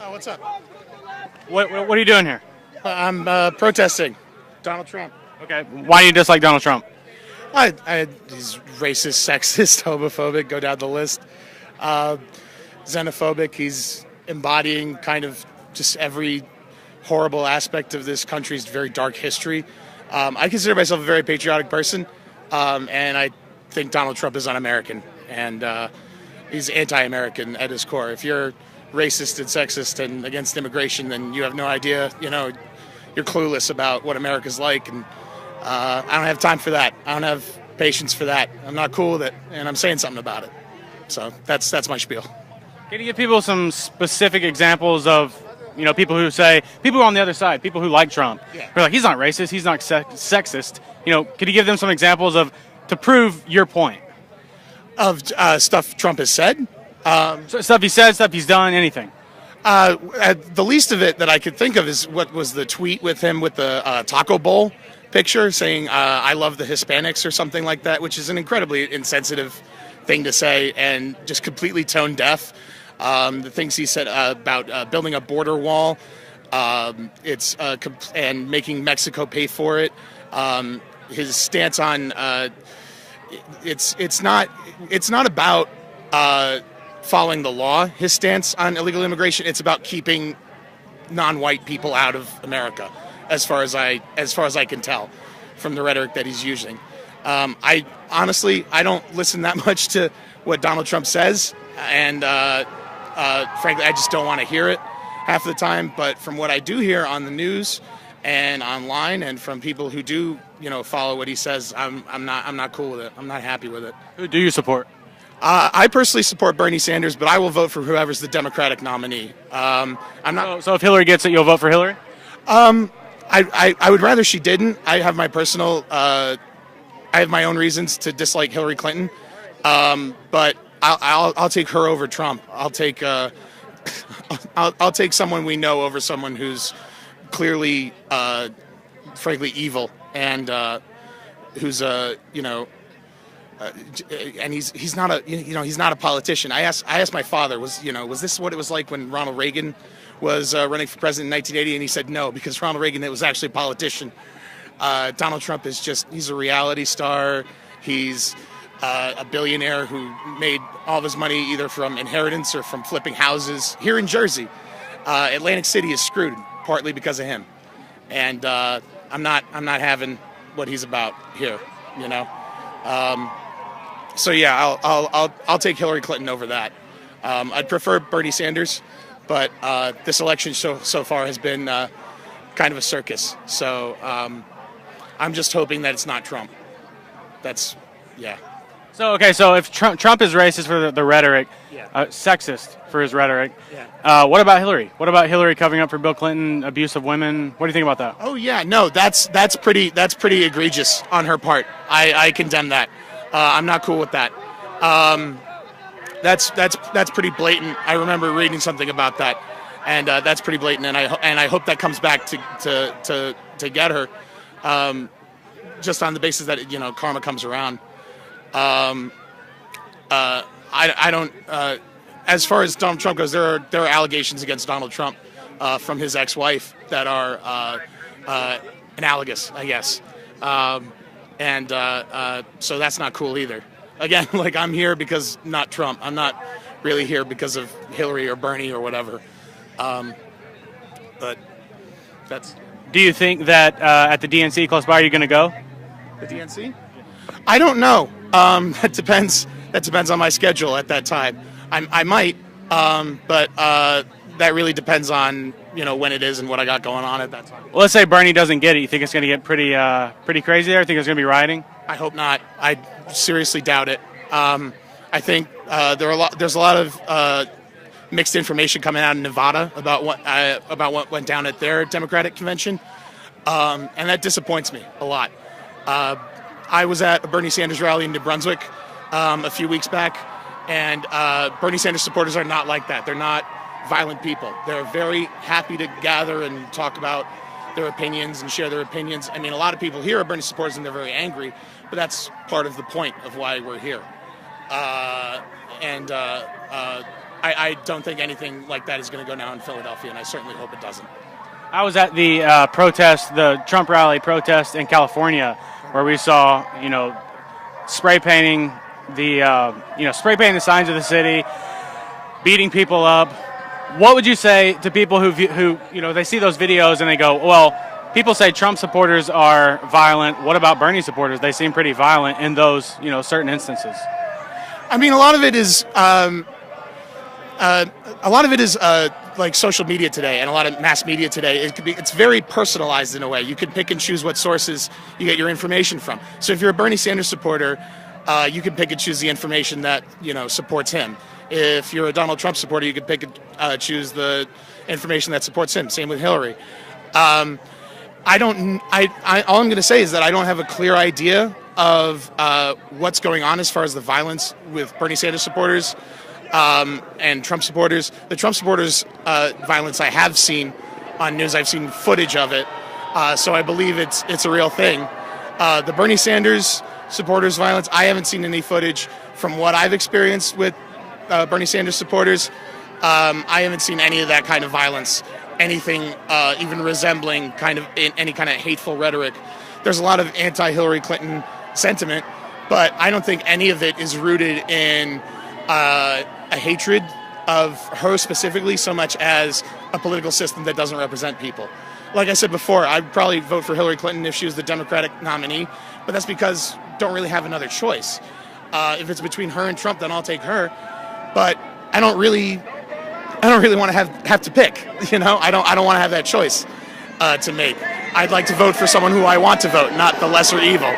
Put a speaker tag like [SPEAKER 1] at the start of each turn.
[SPEAKER 1] Oh, what's up?
[SPEAKER 2] What are you doing here?
[SPEAKER 1] I'm protesting Donald Trump.
[SPEAKER 2] Okay. Why do you dislike Donald Trump?
[SPEAKER 1] He's racist, sexist, homophobic, go down the list. Xenophobic. He's embodying kind of just every horrible aspect of this country's very dark history. I consider myself a very patriotic person, and I think Donald Trump is un-American, and he's anti-American at his core. If you're racist and sexist and against immigration, then you have no idea, you're clueless about what America's like, and I don't have time for that. I don't have patience for that. I'm not cool with it, and I'm saying something about it. So that's my spiel.
[SPEAKER 2] Can you give people some specific examples of, people who on the other side, people who like Trump,
[SPEAKER 1] Yeah.
[SPEAKER 2] who are like, he's not racist, he's not sexist. Could you give them some examples to prove your point?
[SPEAKER 1] Of stuff Trump has said?
[SPEAKER 2] So stuff he said, stuff he's done, anything.
[SPEAKER 1] The least of it that I could think of is what was the tweet with him with the taco bowl picture saying, I love the Hispanics or something like that, which is an incredibly insensitive thing to say and just completely tone deaf. The things he said about building a border wall, and making Mexico pay for it. His stance on it's not about following the law. His stance on illegal immigration, it's about keeping non-white people out of America, as far as I can tell from the rhetoric that he's using. I honestly don't listen that much to what Donald Trump says, and frankly, I just don't want to hear it half the time. But from what I do hear on the news and online, and from people who do, follow what he says, I'm not cool with it. I'm not happy with it.
[SPEAKER 2] Who do you support?
[SPEAKER 1] I personally support Bernie Sanders, but I will vote for whoever's the Democratic nominee. I'm not.
[SPEAKER 2] So if Hillary gets it, you'll vote for Hillary?
[SPEAKER 1] I would rather she didn't. I have my personal. I have my own reasons to dislike Hillary Clinton, but I'll take her over Trump. I'll take someone we know over someone who's clearly, frankly, evil and who's and he's not a politician. I asked my father, was this what it was like when Ronald Reagan was running for president in 1980, and he said no, because Ronald Reagan was actually a politician. Donald Trump he's a reality star. He's a billionaire who made all of his money either from inheritance or from flipping houses here in Jersey. Atlantic City is screwed partly because of him, and I'm not having what he's about here. So yeah, I'll take Hillary Clinton over that. I'd prefer Bernie Sanders, but this election so far has been kind of a circus. So I'm just hoping that it's not Trump. Yeah.
[SPEAKER 2] So if Trump is racist for the rhetoric, sexist for his rhetoric, what about Hillary? What about Hillary covering up for Bill Clinton, abuse of women? What do you think about that?
[SPEAKER 1] Oh yeah, no, that's pretty egregious on her part. I condemn that. I'm not cool with that. That's pretty blatant. I remember reading something about that, and that's pretty blatant. And I hope that comes back to get her, just on the basis that karma comes around. I don't. As far as Donald Trump goes, there are allegations against Donald Trump from his ex-wife that are analogous, I guess. So that's not cool either. Again, I'm here because not Trump. I'm not really here because of Hillary or Bernie or whatever. But that's.
[SPEAKER 2] Do you think that at the DNC close by, you're going to go?
[SPEAKER 1] The DNC? I don't know. That depends. That depends on my schedule at that time. I might, but that really depends on when it is and what I got going on at that time.
[SPEAKER 2] Well, let's say Bernie doesn't get it. You think it's going to get pretty crazy there? I think there's going to be rioting.
[SPEAKER 1] I hope not. I seriously doubt it. I think there's a lot of mixed information coming out of Nevada about what went down at their Democratic convention, and that disappoints me a lot. I was at a Bernie Sanders rally in New Brunswick a few weeks back, and Bernie Sanders supporters are not like that. They're not violent people. They're very happy to gather and talk about their opinions and share their opinions. I mean, a lot of people here are Bernie supporters and they're very angry, but that's part of the point of why we're here. I don't think anything like that is going to go down in Philadelphia, and I certainly hope it doesn't.
[SPEAKER 2] I was at the protest, the Trump rally protest in California, where we saw, spray painting the signs of the city, beating people up. What would you say to people who they see those videos and they go, well, people say Trump supporters are violent. What about Bernie supporters? They seem pretty violent in those, certain instances.
[SPEAKER 1] I mean, a lot of it is like social media today and a lot of mass media today. It's very personalized in a way. You can pick and choose what sources you get your information from. So if you're a Bernie Sanders supporter, you can pick and choose the information that supports him. If you're a Donald Trump supporter, you can pick and choose the information that supports him. Same with Hillary. All I'm going to say is that I don't have a clear idea of what's going on as far as the violence with Bernie Sanders supporters and Trump supporters. The Trump supporters violence I have seen on news. I've seen footage of it, so I believe it's a real thing. The Bernie Sanders supporters violence, I haven't seen any footage from what I've experienced with Bernie Sanders supporters. I haven't seen any of that kind of violence, anything even resembling any kind of hateful rhetoric. There's a lot of anti-Hillary Clinton sentiment, but I don't think any of it is rooted in a hatred of her specifically so much as a political system that doesn't represent people. Like I said before, I'd probably vote for Hillary Clinton if she was the Democratic nominee, but that's because I don't really have another choice. If it's between her and Trump, then I'll take her. But I don't really want to have to pick. I don't want to have that choice to make. I'd like to vote for someone who I want to vote, not the lesser evil.